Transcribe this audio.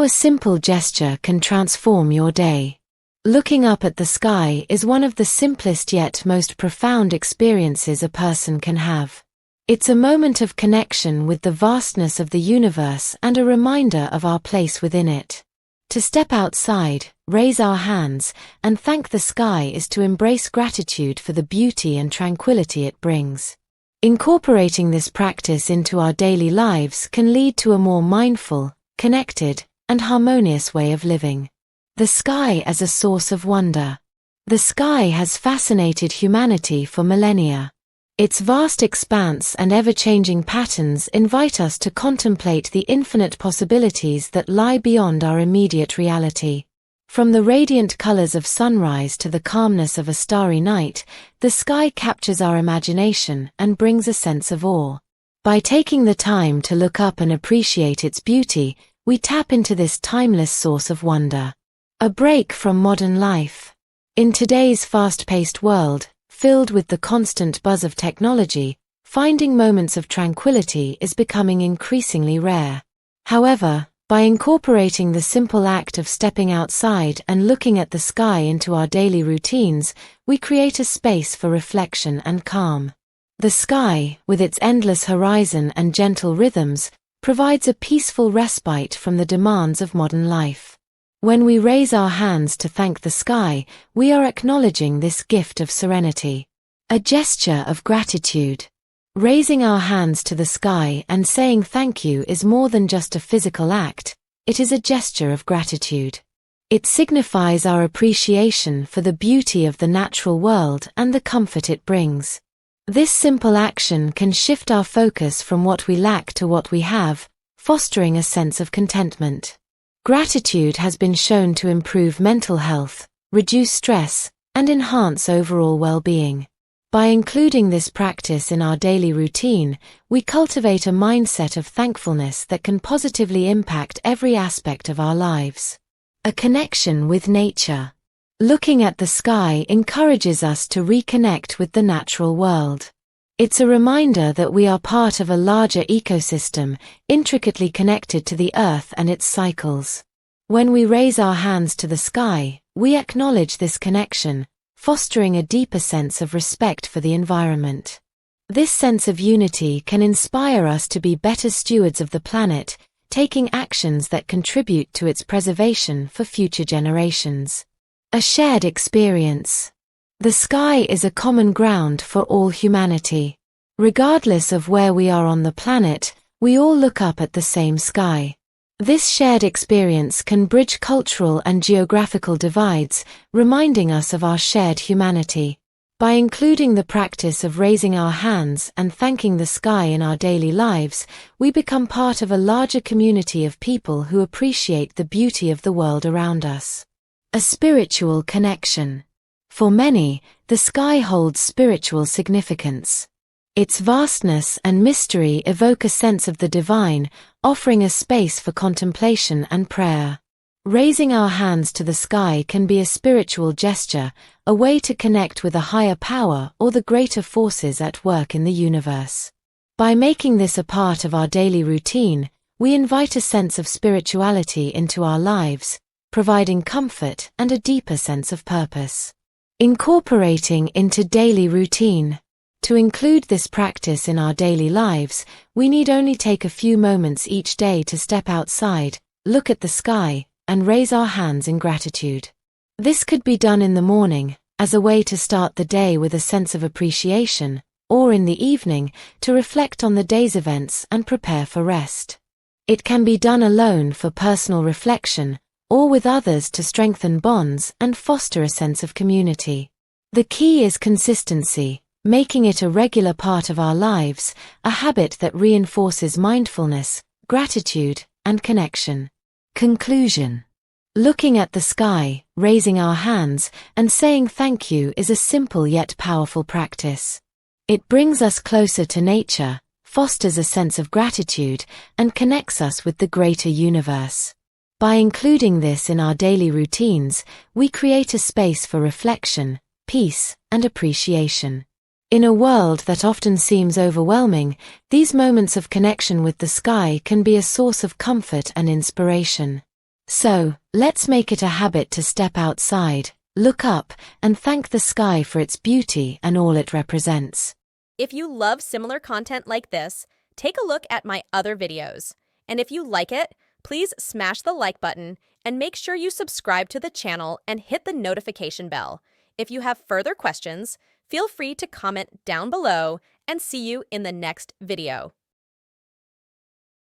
How a simple gesture can transform your day. Looking up at the sky is one of the simplest yet most profound experiences a person can have. It's a moment of connection with the vastness of the universe and a reminder of our place within it. To step outside, raise our hands, and thank the sky is to embrace gratitude for the beauty and tranquility it brings. Incorporating this practice into our daily lives can lead to a more mindful, connected, and harmonious way of living. The sky as a source of wonder. The sky has fascinated humanity for millennia. Its vast expanse and ever-changing patterns invite us to contemplate the infinite possibilities that lie beyond our immediate reality. From the radiant colors of sunrise to the calmness of a starry night, the sky captures our imagination and brings a sense of awe. By taking the time to look up and appreciate its beauty, we tap into this timeless source of wonder. A break from modern life. In today's fast-paced world, filled with the constant buzz of technology, finding moments of tranquility is becoming increasingly rare. However, by incorporating the simple act of stepping outside and looking at the sky into our daily routines, we create a space for reflection and calm. The sky, with its endless horizon and gentle rhythms, provides a peaceful respite from the demands of modern life. When we raise our hands to thank the sky, we are acknowledging this gift of serenity. A gesture of gratitude. Raising our hands to the sky and saying thank you is more than just a physical act, it is a gesture of gratitude. It signifies our appreciation for the beauty of the natural world and the comfort it brings. This simple action can shift our focus from what we lack to what we have, fostering a sense of contentment. Gratitude has been shown to improve mental health, reduce stress, and enhance overall well-being. By including this practice in our daily routine, we cultivate a mindset of thankfulness that can positively impact every aspect of our lives. A connection with nature. Looking at the sky encourages us to reconnect with the natural world. It's a reminder that we are part of a larger ecosystem, intricately connected to the Earth and its cycles. When we raise our hands to the sky, we acknowledge this connection, fostering a deeper sense of respect for the environment. This sense of unity can inspire us to be better stewards of the planet, taking actions that contribute to its preservation for future generations. A shared experience. The sky is a common ground for all humanity. Regardless of where we are on the planet, we all look up at the same sky. This shared experience can bridge cultural and geographical divides, reminding us of our shared humanity. By including the practice of raising our hands and thanking the sky in our daily lives, we become part of a larger community of people who appreciate the beauty of the world around us. A spiritual connection. For many, the sky holds spiritual significance. Its vastness and mystery evoke a sense of the divine, offering a space for contemplation and prayer. Raising our hands to the sky can be a spiritual gesture, a way to connect with a higher power or the greater forces at work in the universe. By making this a part of our daily routine, we invite a sense of spirituality into our lives, providing comfort and a deeper sense of purpose. Incorporating into daily routine. To include this practice in our daily lives, we need only take a few moments each day to step outside, look at the sky, and raise our hands in gratitude. This could be done in the morning, as a way to start the day with a sense of appreciation, or in the evening, to reflect on the day's events and prepare for rest. It can be done alone for personal reflection, or with others to strengthen bonds and foster a sense of community. The key is consistency, making it a regular part of our lives, a habit that reinforces mindfulness, gratitude, and connection. Conclusion. Looking at the sky, raising our hands, and saying thank you is a simple yet powerful practice. It brings us closer to nature, fosters a sense of gratitude, and connects us with the greater universe. By including this in our daily routines, we create a space for reflection, peace, and appreciation. In a world that often seems overwhelming, these moments of connection with the sky can be a source of comfort and inspiration. So, let's make it a habit to step outside, look up, and thank the sky for its beauty and all it represents. If you love similar content like this, take a look at my other videos. And if you like it, please smash the like button and make sure you subscribe to the channel and hit the notification bell. If you have further questions, feel free to comment down below and see you in the next video.